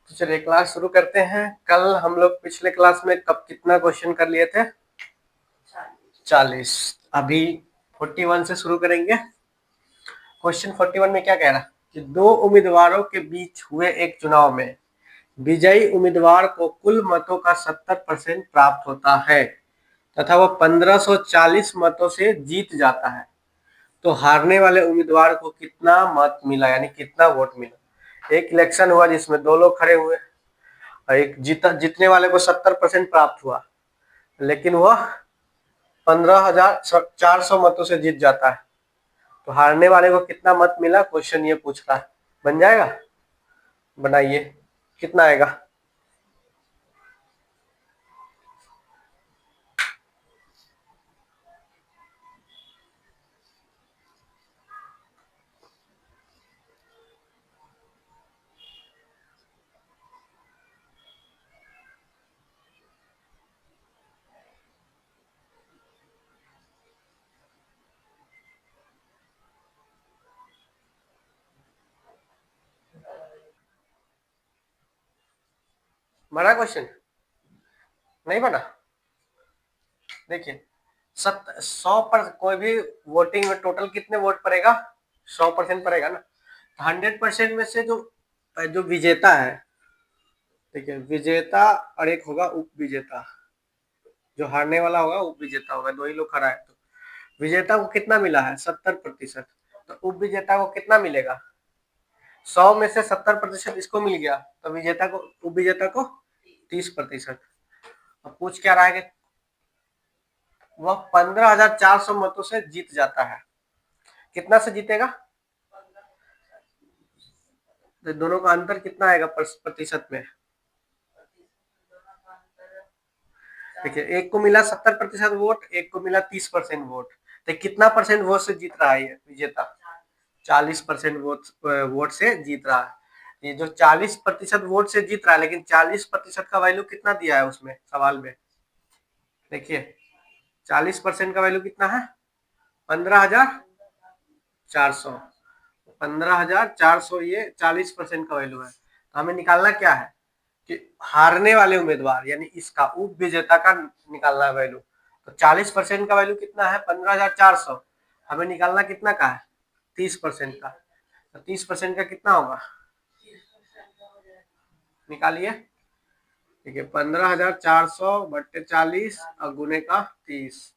तो चलिए क्लास शुरू करते हैं। कल हम लोग पिछले क्लास में कब कितना क्वेश्चन कर लिए थे? 40। अभी 41 से शुरू करेंगे। क्वेश्चन 41 में क्या कह रहा है कि दो उम्मीदवारों के बीच हुए एक चुनाव में विजयी उम्मीदवार को कुल मतों का 70% प्राप्त होता है तथा वह 1540 मतों से जीत जाता है। तो हारने वाले उम्मीदवार को कितना मत मिला, यानी कितना वोट मिला। एक इलेक्शन हुआ जिसमें दो लोग खड़े हुए और एक जीतने वाले को 70% प्राप्त हुआ, लेकिन वह 15,400 मतों से जीत जाता है। तो हारने वाले को कितना मत मिला, क्वेश्चन ये पूछ रहा है। बन जाएगा? बनाइए, कितना आएगा? बड़ा क्वेश्चन नहीं बना? देखिए, 100 पर कोई भी वोटिंग में टोटल कितने वोट पड़ेगा? 100% पड़ेगा ना। 100% में से जो जो विजेता है, ठीक है, विजेता और एक होगा उप विजेता। जो हारने वाला होगा उप विजेता होगा, दो ही लोग खड़ा है। तो विजेता को कितना मिला है? 70%। तो उप विजेता को कितना मिलेगा? 100 में से 70% इसको मिल गया, तो विजेता को, उप विजेता को 30%। अब पूछ क्या रहा है कि वह 15,400 मतों से जीत जाता है। कितना से जीतेगा? तो दोनों का अंतर कितना आएगा प्रतिशत में? देखिए, एक को मिला 70% वोट, एक को मिला 30% वोट। तो कितना परसेंट वोट से जीत रहा है ये विजेता? 40% वोट से जीत रहा है। ये जो 40% वोट से जीत रहा है, लेकिन 40% का वैल्यू कितना दिया है उसमें सवाल में? देखिए, 40% का वैल्यू कितना है? 15,400। 15,400 ये 40% का वैल्यू है। तो हमें निकालना क्या है कि हारने वाले उम्मीदवार, यानी इसका उप विजेता का निकालना है वैल्यू। तो 40% का वैल्यू कितना है? 15,400। हमें निकालना कितना का है? 30% का। तो 30% का कितना होगा? निकालिए। ठीक है, 15,400 बट्टे 40 और गुने का 30।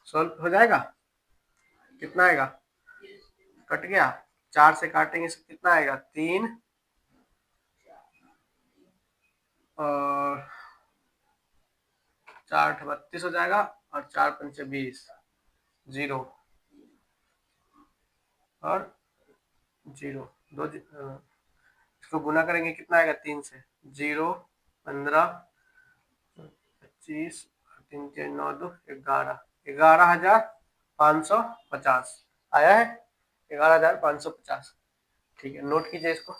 सॉल्व हो जाएगा? कितना आएगा? कट गया। 4 से काटेंगे तो कितना आएगा? 3 और 4 32 हो जाएगा, और 4 पंचे 20, 0 और 0। दो इसको गुना करेंगे कितना आएगा? 3 से। 0, 15, 25, 3 के 9, 2 11, 11,550 आया है। 11,550। ठीक है, नोट कीजिए इसको।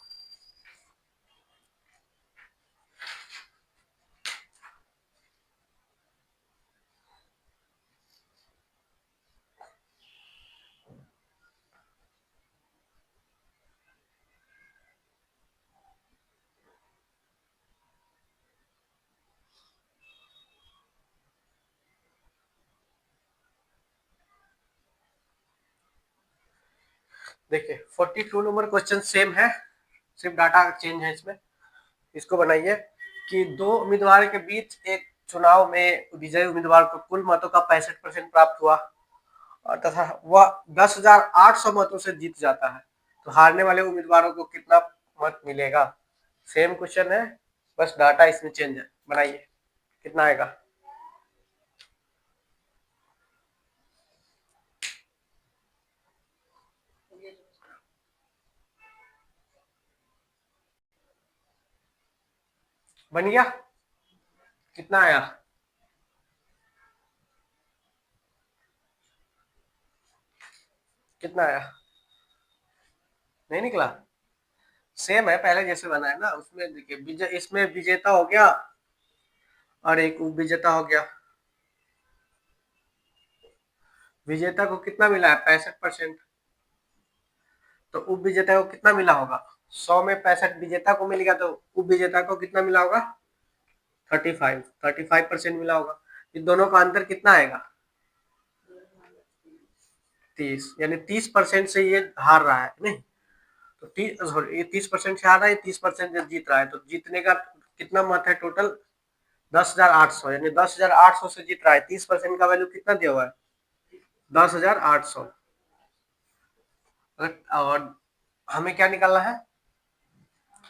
देखिए, 42 नंबर क्वेश्चन सेम है, सिर्फ डाटा चेंज है इसमें। इसको बनाइए कि दो उम्मीदवार के बीच एक चुनाव में विजयी उम्मीदवार को कुल मतों का 65% प्राप्त हुआ और तथा वह 10,800 मतों से जीत जाता है। तो हारने वाले उम्मीदवारों को कितना मत मिलेगा? सेम क्वेश्चन है, बस डाटा इसमें चेंज है। बनाइए, कितना आएगा? बन गया? कितना आया? कितना आया? नहीं निकला? सेम है, पहले जैसे बना है ना उसमें। देखिए, इसमें विजेता हो गया और एक उप विजेता हो गया। विजेता को कितना मिला है? 65%। तो उप विजेता को कितना मिला होगा? 100 में 65 विजेता को मिल गया, तो उप विजेता को कितना मिला होगा? 35% मिला होगा। इन दोनों का अंतर कितना आएगा? 30, यानी 30% से ये हार रहा है नहीं? तो 30% से हार रहा है, 30% से जीत रहा है, तो जीतने का कितना मत है टोटल? 10,800, यानी 10,800 से जीत रहा है। 30% का वैल्यू कितना दिया हुआ है? 10,800। और हमें क्या निकालना है?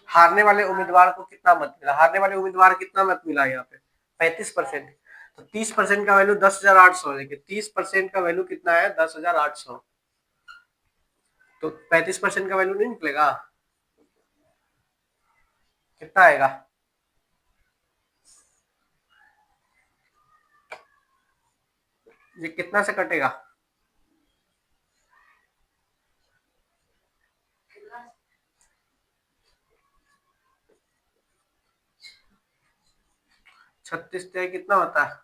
हारने वाले उम्मीदवार को कितना मत मिला? हारने वाले उम्मीदवार कितना मत मिला यहाँ पे? 35%। तो 30% का वैल्यू 10,800 है। देखिए 30% का वैल्यू कितना है? 10,800। तो 35% का वैल्यू नहीं निकलेगा? कितना आएगा? ये कितना से कटेगा? 36 कितना होता है?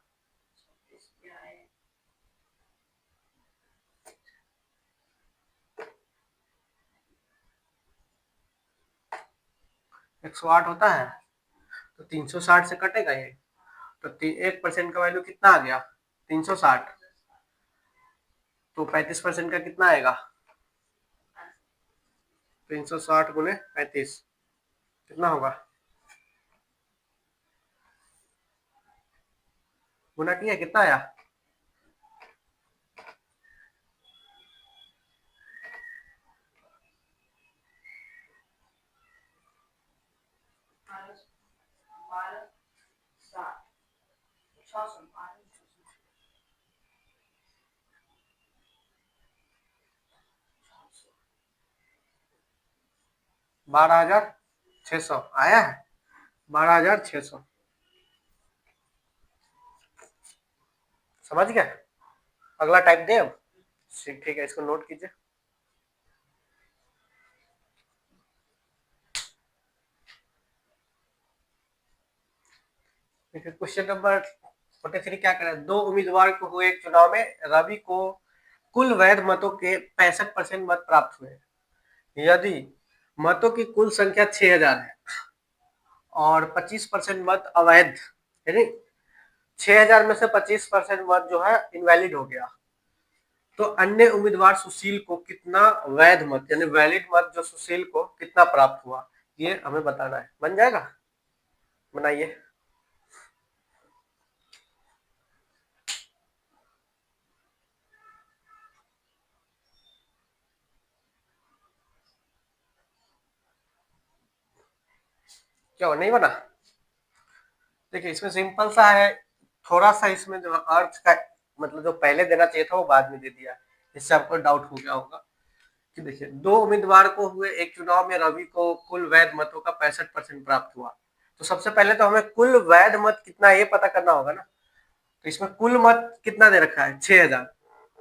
108 होता है। तो 360 से कटेगा ये। तो 1% का वैल्यू कितना आ गया? 360। तो 35% का कितना आएगा? 360 गुने 35 कितना होगा? गुना किया कितना आया? बारह हजार 600 आया है। 12,600। समझ गया? अगला टाइप दे अब। ठीक है, इसको नोट कीजिए। देखिए क्वेश्चन नंबर 43 क्या कह रहा है? दो उम्मीदवार को हुए एक चुनाव में रवि को कुल वैध मतों के 65% मत प्राप्त हुए। यदि मतों की कुल संख्या 6,000 है और 25% मत अवैध, यानी 6,000 में से 25% मत जो है इनवैलिड हो गया, तो अन्य उम्मीदवार सुशील को कितना वैध मत, यानी वैलिड मत जो सुशील को कितना प्राप्त हुआ, ये हमें बताना है। बन जाएगा? बनाइए। क्या नहीं बना? देखिए इसमें सिंपल सा है, थोड़ा सा इसमें जो अर्थ का मतलब जो पहले देना चाहिए था वो बाद में दे दिया। इससे आपको डाउट हो गया होगा कि देखिए दो उम्मीदवार को हुए एक चुनाव में रवि को कुल वैध मतों का 65% प्राप्त हुआ। तो सबसे पहले तो हमें कुल वैध मत कितना ये पता करना होगा ना। तो इसमें कुल मत कितना दे रखा है? 6,000।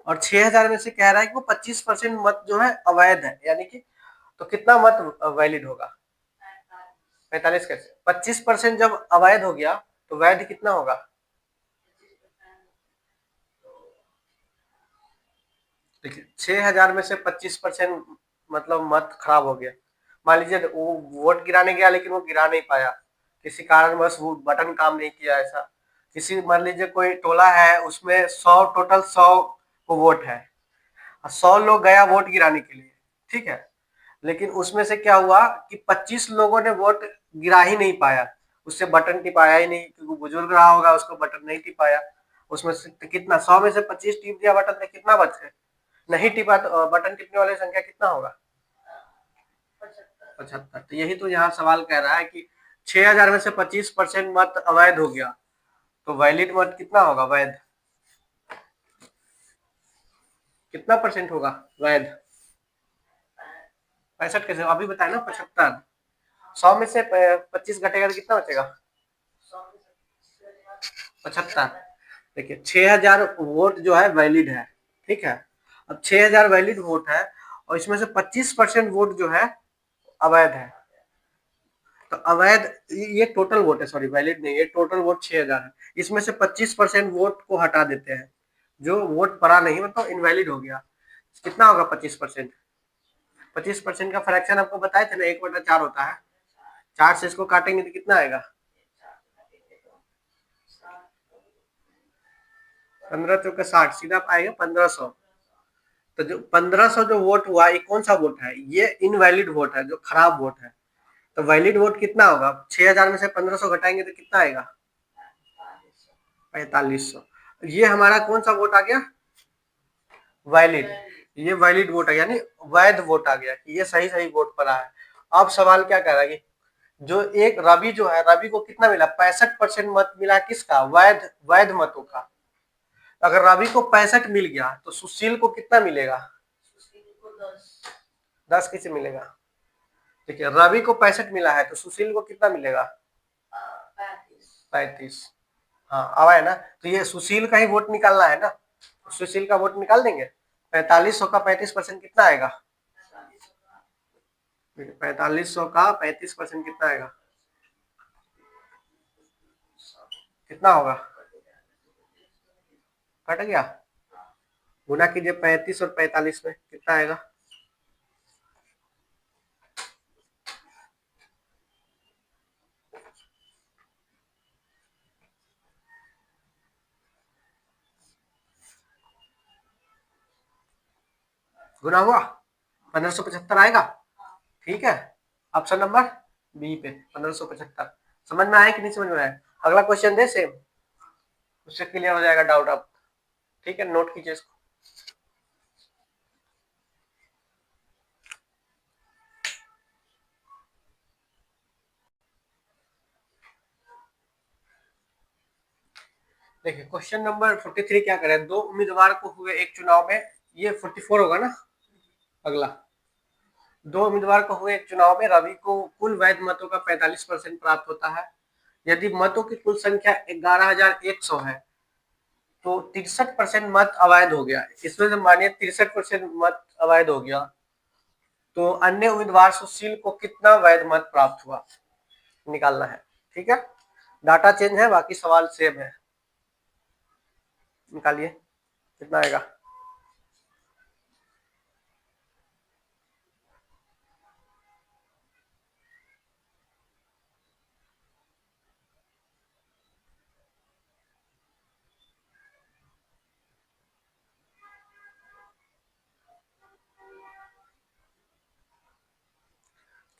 और 6,000 में से कह रहा है कि वो 25% मत जो है अवैध है, यानी कि तो कितना मत वैलिड होगा? 45। कैसे 25% जब अवैध हो गया तो वैध कितना होगा? देखिए 6,000 में से 25% मतलब मत खराब हो गया। मान लीजिए वो वोट गिराने गया लेकिन वो गिरा नहीं पाया, किसी कारणवश वो बटन काम नहीं किया। ऐसा किसी मान लीजिए कोई टोला है उसमें 100 टोटल 100 को वोट है और 100 लोग गया वोट गिराने के लिए, ठीक है। लेकिन उसमें से क्या हुआ कि 25 लोगों ने वोट गिरा ही नहीं पाया, उससे बटन टिपाया ही नहीं, क्योंकि बुजुर्ग रहा होगा उसको बटन नहीं टिपाया। उसमें से कितना 100 में से 25 टिप दिया बटन, में कितना बचे? नहीं टिपा तो बटन टिपने वाले संख्या कितना होगा? 75। तो यही तो यहाँ सवाल कह रहा है कि 6,000 में से 25% मत अवैध हो गया, तो वैलिड मत कितना होगा? वैध कितना परसेंट होगा वैध? 65 कैसे अभी बताया ना? 75। 100 में से 25 घटेगा तो कितना बचेगा? 75। देखिए 6,000 वोट जो है वैलिड है, ठीक है। अब 6,000 वैलिड वोट है और इसमें से 25% वोट जो है अवैध है। तो अवैध ये टोटल वोट है, सॉरी वैलिड नहीं, ये टोटल वोट 6,000 है। इसमें से 25% वोट को हटा देते हैं, जो वोट पड़ा नहीं मतलब इनवैलिड हो गया। कितना होगा 25%? 25% का फ्रैक्शन आपको बताए थे ना, 1/4 होता है। 4 से इसको काटेंगे तो कितना आएगा? 15 चौका 60, सीधा आएगा 1500। तो जो 1500 जो वोट हुआ, ये कौन सा वोट है? ये इनवैलिड वोट है, जो खराब वोट है। तो वैलिड वोट कितना होगा? 6000 में से 1500 घटाएंगे तो कितना आएगा? 4500। ये हमारा कौन सा वोट आ गया? वैलिड। ये वैलिड वोट है, यानी वैध वोट आ गया कि ये सही सही वोट पड़ा है। अब सवाल क्या कह रहा है? जो एक रवि जो है, रवि को कितना मिला? 65% मत मिला, किसका? वैध वैध मतों का। अगर रवि को 65 मिल गया तो सुशील को कितना मिलेगा? 10 कैसे मिलेगा? देखिए, रवि को 65 मिला है तो सुशील को कितना मिलेगा? 35। हाँ, आवा है ना। तो ये सुशील का ही वोट निकालना है ना, सुशील का वोट निकाल देंगे। 4500 का 35% कितना आएगा? 4500 का 35% कितना आएगा? कितना होगा? कट गया। गुना कीजिए 35 और 45 में, कितना आएगा? गुना हुआ, 1575 आएगा। ठीक है, ऑप्शन नंबर बी पे 1575। समझ में आया कि नहीं समझ में आया? अगला क्वेश्चन दे सेम, उससे क्लियर हो जाएगा डाउट अब। ठीक है, नोट कीजिए इसको। देखिए, क्वेश्चन नंबर 43 क्या करें? दो उम्मीदवार को हुए एक चुनाव में, ये 44 होगा ना अगला। दो उम्मीदवार को हुए एक चुनाव में रवि को कुल वैध मतों का 45% प्राप्त होता है। यदि मतों की कुल संख्या 11100 है तो 63% मत अवैध हो गया। इसमें से मानिए 63% मत अवैध हो गया, तो अन्य उम्मीदवार सुशील को कितना वैध मत प्राप्त हुआ, निकालना है। ठीक है, डाटा चेंज है, बाकी सवाल सेम है। निकालिए, कितना आएगा?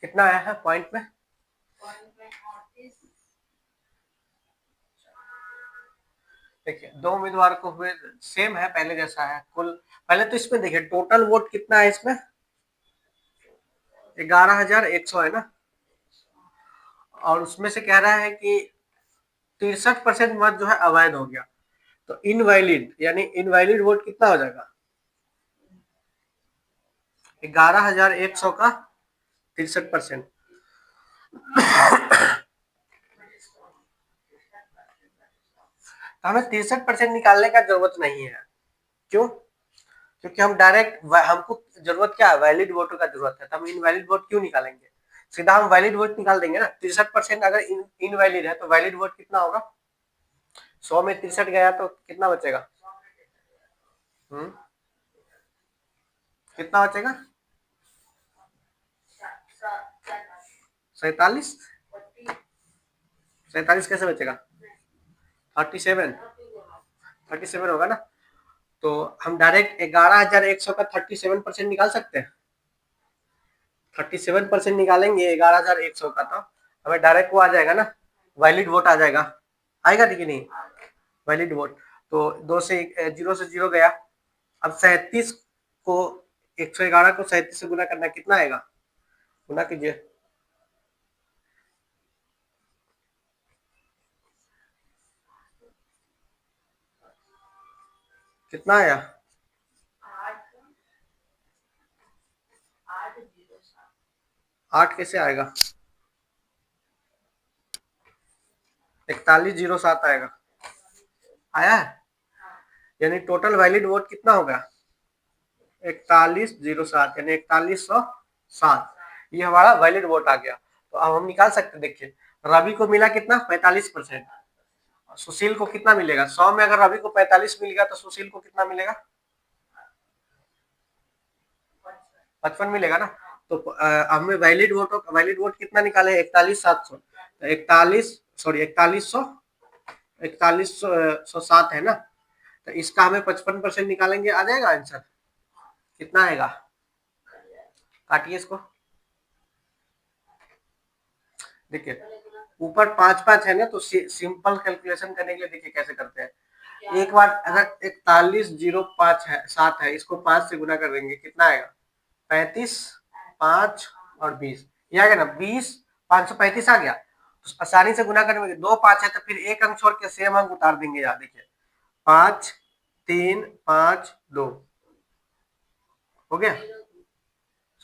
कितना आया है पॉइंट में? देखिए, दो उम्मीदवार को हुए, सेम है, पहले जैसा है कुल। पहले तो इसमें देखिए टोटल वोट कितना है इसमें? 11100 है ना। और उसमें से कह रहा है कि 63% मत जो है अवैध हो गया। तो इनवैलिड, यानी इनवैलिड वोट कितना हो जाएगा? 11100 का 63%। हमें 63% निकालने का जरूरत नहीं है। क्यों? क्योंकि हम डायरेक्ट, हमको जरूरत क्या है? वैलिड वोटों का जरूरत है, तो हम इनवैलिड वोट क्यों निकालेंगे? सीधा हम वैलिड वोट निकाल देंगे ना। 63% अगर इनवैलिड है तो वैलिड वोट कितना होगा? 100 में 63 गया तो कितना बचेगा? हम्म, कितना बचेगा? 47। 47 कैसे बचेगा? 37। 37 होगा ना। तो हम डायरेक्ट 11100 का 37% निकाल सकते हैं। 37% निकालेंगे 11100 का, तो हमें डायरेक्ट वो आ जाएगा ना, वैलिड वोट आ जाएगा। आएगा ठीक है नहीं? Valid vote. तो दो से जीरो से जीरो गया। अब 37 को, 111 को 37 से गुना करना, कितना आएगा? गुना कीजिए, कितना आया? 8 कैसे आएगा? 4107 आएगा। आया है? यानी टोटल वैलिड वोट कितना होगा? 4107, यानी 4107। ये हमारा वैलिड वोट आ गया। तो अब हम निकाल सकते हैं। देखिए, रवि को मिला कितना? 45%। सुशील को कितना मिलेगा? 100 में अगर रवि को 45 मिल गया तो सुशील को कितना मिलेगा? 55 मिलेगा ना। तो हमें वैलिड वोट कितना निकाले, 41,700, तो 41,7 है ना। तो इसका हमें 55% निकालेंगे, आ जाएगा आंसर। कितना आएगा, काटिए इसको। देखिए ऊपर 5-5 है ना, तो सिंपल कैलकुलेशन करने के लिए देखिए कैसे करते हैं। एक बार अगर 41,005 है 7 है, इसको 5 से गुना कर देंगे, कितना आएगा, 35, 5 और 20, ये आ गया ना 20, 535 आ गया। तो आसानी से गुना करने में 2 5 है, तो फिर एक अंक छोड़ के सेम अंक उतार देंगे यार। देखिए 5 3 5 2 हो गया,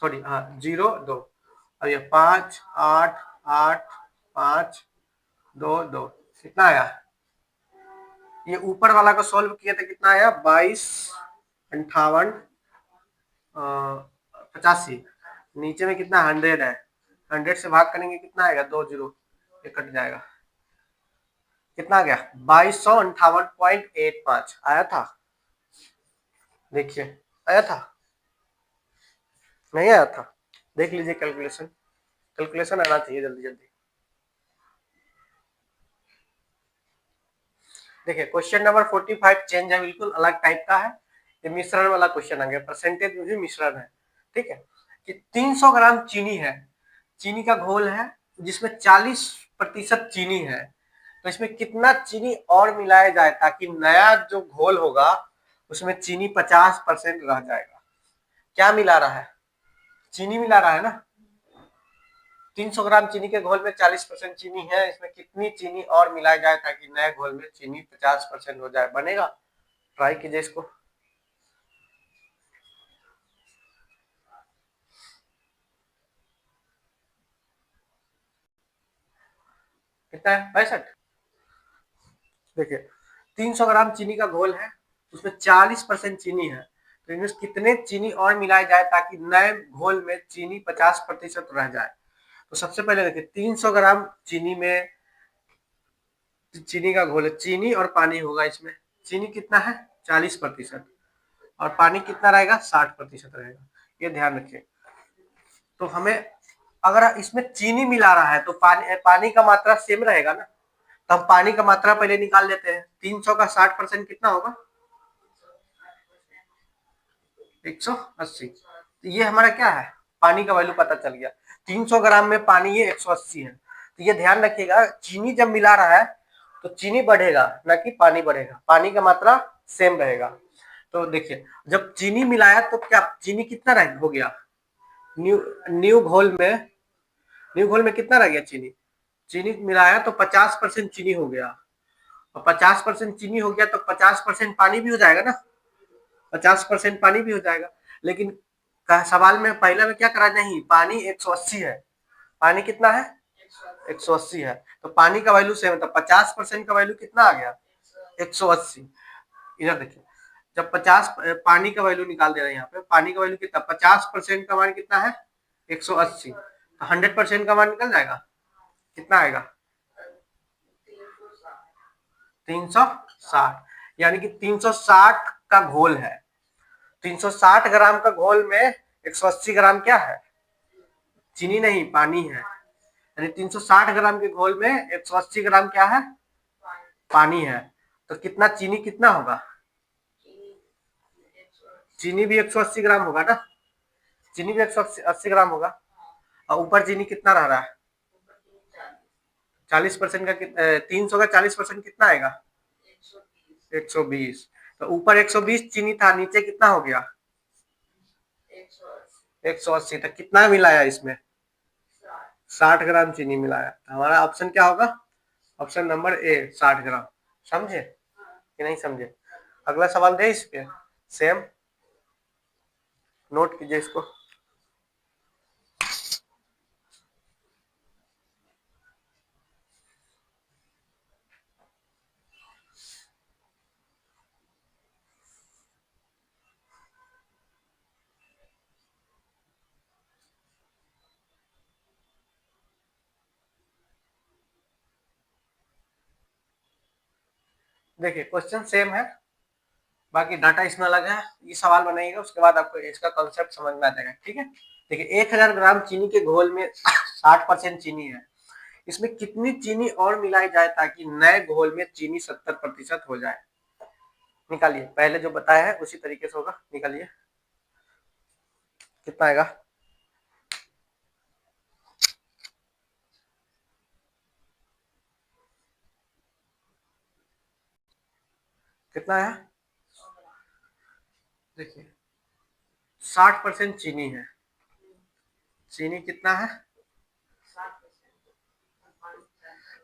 सॉरी हाँ 0 2, और ये 5 8 8 5 2 2, कितना आया। ये ऊपर वाला को सॉल्व किया था, कितना आया, 22 58 85। नीचे में कितना 100 है, 100 से भाग करेंगे कितना आएगा, 2 0, ये कट जाएगा। कितना आ गया, 2258.85 आया था। देखिए आया था, नहीं आया था, देख लीजिए कैलकुलेशन, कैलकुलेशन आना चाहिए जल्दी जल्दी। देखिए क्वेश्चन नंबर 45 चेंज है, बिल्कुल अलग टाइप का है। ये मिश्रण वाला क्वेश्चन आ गया, परसेंटेज में भी मिश्रण है। ठीक है कि 300 ग्राम चीनी है, चीनी का घोल है जिसमें 40% चीनी है, तो इसमें कितना चीनी और मिलाया जाए ताकि नया जो घोल होगा उसमें चीनी 50% रह जाएगा। क्या मिला रहा है, चीनी मिला रहा है ना। 300 ग्राम चीनी के घोल में 40% चीनी है, इसमें कितनी चीनी और मिलाया जाए ताकि नए घोल में चीनी 50% हो जाए, बनेगा। ट्राई कीजिए इसको। कितना है, 65। देखिए 300 ग्राम चीनी का घोल है, उसमें 40% चीनी है, तो इनमें कितने चीनी और मिलाए जाए ताकि नए घोल में चीनी 50% रह जाए। तो सबसे पहले देखिए 300 ग्राम चीनी में, चीनी का घोल है, चीनी और पानी होगा इसमें। चीनी कितना है, 40%, और पानी कितना रहेगा, 60% रहेगा, ये ध्यान रखिए। तो हमें अगर इसमें चीनी मिला रहा है तो पानी का मात्रा सेम रहेगा ना, तो हम पानी का मात्रा पहले निकाल लेते हैं। 300 का 60% कितना होगा, 180। तो ये हमारा क्या है, पानी का वैल्यू पता चल गया। 300 ग्राम में पानी ये 180 है, तो ये ध्यान रखिएगा चीनी जब मिला रहा है तो चीनी बढ़ेगा ना कि पानी बढ़ेगा, पानी का मात्रा सेम रहेगा। तो देखिए जब चीनी मिलाया तो क्या चीनी कितना रह हो गया, न्यू न्यू घोल में, न्यू घोल में कितना रह गया चीनी, चीनी मिलाया तो 50% चीनी हो गया, और 50% चीनी हो गया तो 50% पानी भी हो जाएगा ना, 50% पानी भी हो जाएगा। लेकिन सवाल में पहला में क्या करा, नहीं पानी 180 है, पानी कितना है 180 है, तो पानी का वैल्यू सेम, तो 50% का वैल्यू कितना आ गया 180। इधर देखिए जब 50 पानी का वैल्यू निकाल दे रहे हैं यहाँ पे, पानी का वैल्यू कितना, 50% का मान कितना है 180, तो 100% का मान निकल जाएगा, कितना आएगा 360, यानी कि 360 का घोल है, 360 ग्राम का घोल में 180 ग्राम क्या है, चीनी नहीं पानी है, यानी 360 ग्राम के घोल में 180 ग्राम क्या है, पानी है। तो कितना चीनी कितना होगा, चीनी भी 180 ग्राम होगा ना, चीनी भी 180 ग्राम होगा, और ऊपर चीनी कितना रह रहा है 40% का, 300 का 40% कितना आएगा 120, तो ऊपर 120 चीनी था, नीचे कितना हो गया 180, तो कितना मिलाया इसमें 60 ग्राम चीनी मिलाया, तो हमारा ऑप्शन क्या होगा, ऑप्शन नंबर ए 60 ग्राम। समझे कि नहीं समझे, अगला सवाल दे इस पे, सेम नोट कीजिए इसको। देखिए क्वेश्चन सेम है, बाकी डाटा इसमें अलग है, ये सवाल बनाइएगा उसके बाद आपको इसका कॉन्सेप्ट समझ में आ जाएगा। ठीक है, देखिए 1000 ग्राम चीनी के घोल में 60% चीनी है, इसमें कितनी चीनी और मिलाई जाए ताकि नए घोल में चीनी 70% हो जाए? निकालिए, पहले जो बताया है उसी तरीके से होगा, निकालिए कितना आएगा। कितना है, देखिए 60% चीनी है, चीनी कितना है,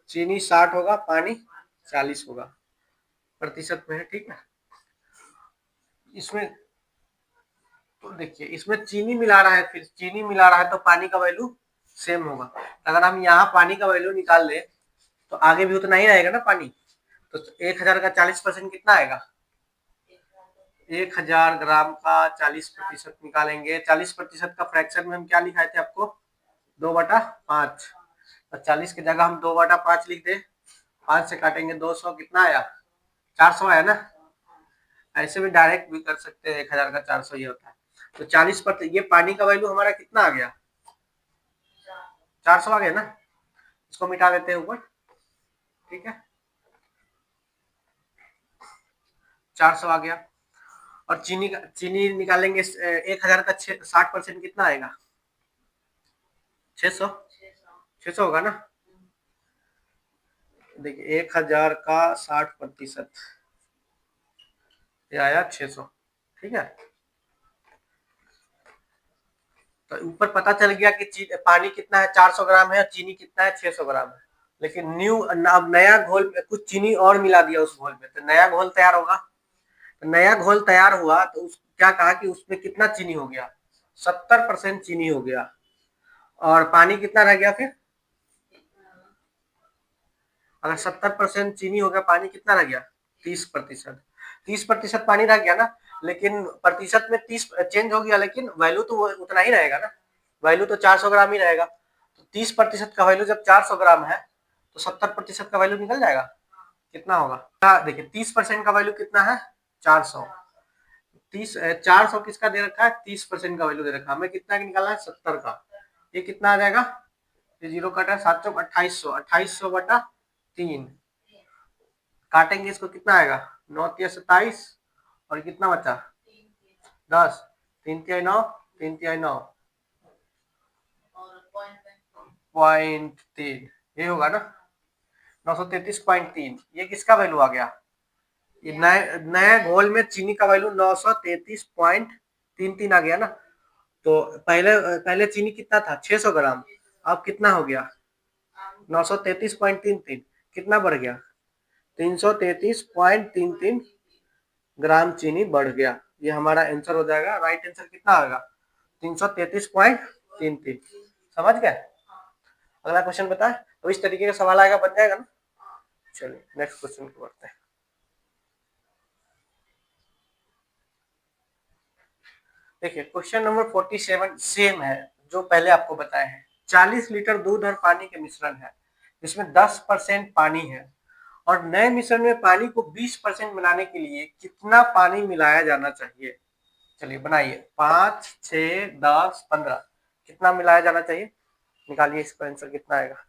चीनी 60 होगा, पानी 40 होगा, प्रतिशत में है। ठीक है, इसमें तो देखिए इसमें चीनी मिला रहा है, फिर चीनी मिला रहा है तो पानी का वैल्यू सेम होगा। अगर हम यहाँ पानी का वैल्यू निकाल ले तो आगे भी उतना ही रहेगा ना पानी, तो 1000 का 40% कितना आएगा, 1000 ग्राम का 40% निकालेंगे। 40% का फ्रैक्शन में हम क्या लिखाए थे आपको, 2/5, और 40 की जगह हम 2/5 लिख दे, 5 से काटेंगे 200, कितना आया, 400 आया ना। ऐसे भी डायरेक्ट भी कर सकते हैं, 1000 का 400 ये होता है। तो 40%, ये पानी का वैल्यू हमारा कितना आ गया, 400 आ गया ना, इसको मिटा देते हैं ऊपर। ठीक है, 400 आ गया, और चीनी निकालेंगे 1000 का 60% कितना आएगा, 600, 600 होगा ना। देखिए 1000 का 60% ये आया 600। ठीक है, तो ऊपर पता चल गया कि पानी कितना है, 400 ग्राम है, और चीनी कितना है, 600 ग्राम है। लेकिन अब नया घोल में कुछ चीनी और मिला दिया उस घोल में, तो नया घोल तैयार होगा। तो नया घोल तैयार हुआ तो क्या कहा कि उसमें कितना चीनी हो गया, 70% चीनी हो गया, और पानी कितना रह गया फिर, अगर 70% चीनी हो गया, पानी कितना रह गया, 30%। 30% पानी रह गया ना, लेकिन प्रतिशत में 30 चेंज हो गया, लेकिन वैल्यू तो उतना ही रहेगा ना, वैल्यू तो 400 ग्राम ही रहेगा। तो 30% का वैल्यू जब 400 ग्राम है तो 70% का वैल्यू निकल जाएगा, कितना होगा। देखिए 30% का वैल्यू कितना है, 400। 400 किसका दे रखा है, 30% का वैल्यू दे रखा है, हमें कितना निकालना है, 70 का। ये कितना आ जाएगा, ये जीरो कटा 700, 2800, 2800/3 काटेंगे इसको, कितना आएगा, 9×27, और कितना बचा, 10, 3×9, 3×9, 0.3, ये होगा ना, 933.3। ये किसका वैल्यू आ गया, ये नए घोल में चीनी का वैल्यू 933.33 आ गया ना। तो पहले पहले चीनी कितना था, 600 ग्राम, अब कितना हो गया, 933.33, कितना बढ़ गया, 333.33 ग्राम चीनी बढ़ गया। ये हमारा आंसर हो जाएगा, राइट आंसर कितना आएगा, 333.33। समझ गए। अगला क्वेश्चन बताए, तो इस तरीके का सवाल आएगा, बन जाएगा ना। चलिए नेक्स्ट क्वेश्चन को बढ़ते हैं। देखिए क्वेश्चन नंबर 47 सेम है जो पहले आपको बताए हैं। 40 लीटर दूध और पानी के मिश्रण है, जिसमें 10% पानी है, और नए मिश्रण में पानी को 20% बनाने के लिए कितना पानी मिलाया जाना चाहिए। चलिए बनाइए, 5, 6, 10, 15, कितना मिलाया जाना चाहिए, निकालिए इसका आंसर कितना आएगा।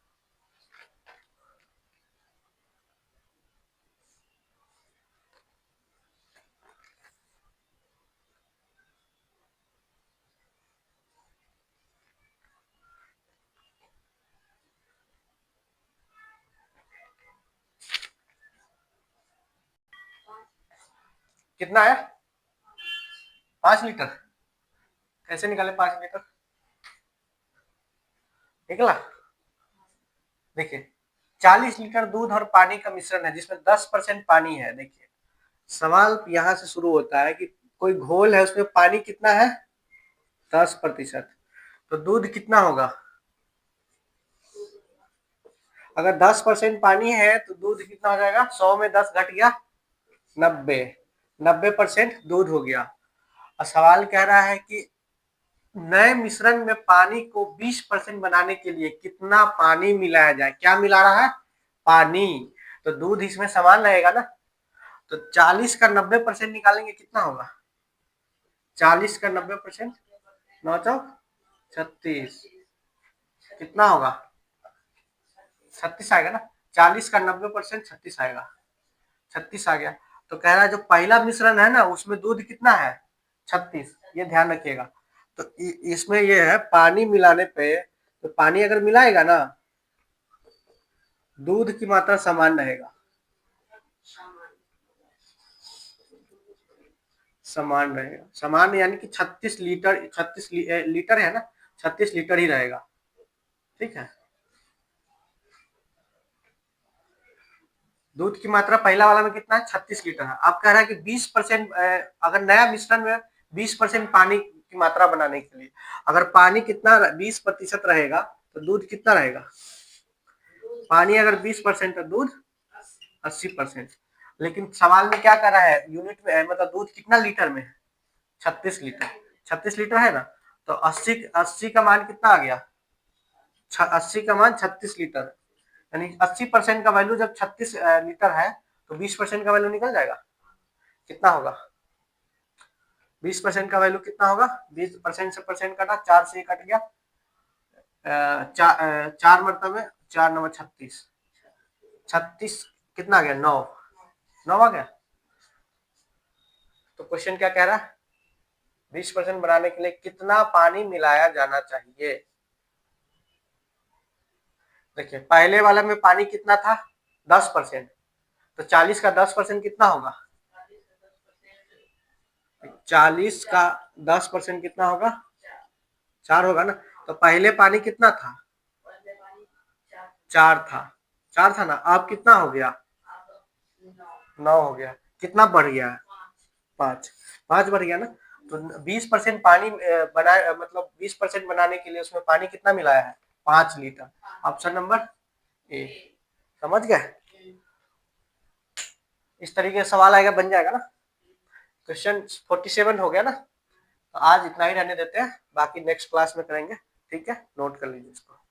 कितना आया, 5 लीटर। कैसे निकाले 5 लीटर, निकला। देखिए 40 लीटर दूध और पानी का मिश्रण है, जिसमें 10% पानी है। देखिए सवाल यहाँ से शुरू होता है कि कोई घोल है, उसमें पानी कितना है, 10%, तो दूध कितना होगा, अगर 10% पानी है तो दूध कितना हो जाएगा, 100 में 10 घट गया, 90, 90% दूध हो गया। और सवाल कह रहा है कि नए मिश्रण में पानी को 20% बनाने के लिए कितना पानी मिलाया जाए, क्या मिला रहा है, पानी, तो दूध इसमें समान रहेगा ना। तो 40 का 90% निकालेंगे कितना होगा? 40 का 90%, 9 चौक 36, कितना होगा? 36 आएगा ना। 40 का 90% 36 आएगा, 36 आ गया। तो कह रहा है जो पहला मिश्रण है ना उसमें दूध कितना है? 36, ये ध्यान रखिएगा। तो इसमें ये है पानी मिलाने पे, तो पानी अगर मिलाएगा ना दूध की मात्रा समान रहेगा, समान रहेगा, समान यानी कि 36 लीटर, 36 लीटर है ना, 36 लीटर ही रहेगा। ठीक है, दूध की मात्रा पहला वाला में कितना है? 36 लीटर है। आप कह रहा है कि 20%, अगर नया मिश्रण में 20% पानी की मात्रा बनाने के लिए अगर पानी कितना 20% रहेगा तो दूध कितना रहेगा? पानी अगर 20% है, दूध 80%। लेकिन सवाल में क्या कर रहा है, यूनिट में मतलब दूध कितना लीटर में है? 36 लीटर, 36 लीटर है ना। तो 80 का मान कितना आ गया? 80 का मान 36 लीटर, यानी 80% का वैल्यू जब 36 लीटर है तो 20% का वैल्यू निकल जाएगा। कितना होगा? 20% का वैल्यू कितना होगा? 20% से परसेंट कटा, 4 से कट गया, चार मतलब में 4 नंबर 36, 36 कितना आ गया? 9, 9 आ गया। तो क्वेश्चन क्या कह रहा है? 20% बनाने के लिए कितना पानी मिलाया जाना चाहिए? देखिए पहले वाला में पानी कितना था? 10%, तो 40 का 10% कितना होगा? 40 का 10% कितना होगा? 4 होगा ना। तो पहले पानी कितना था? 4 था, 4 था ना। अब कितना हो गया? 9 हो गया। कितना बढ़ गया है? 5, 5 बढ़ गया ना। तो 20% पानी बना, मतलब 20% बनाने के लिए उसमें पानी कितना मिलाया है? 5 लीटर। Option number A. समझ गए? इस तरीके से सवाल आएगा, बन जाएगा ना। क्वेश्चन 47 हो गया ना। तो आज इतना ही रहने देते हैं, बाकी नेक्स्ट क्लास में करेंगे। ठीक है, नोट कर लीजिए इसको।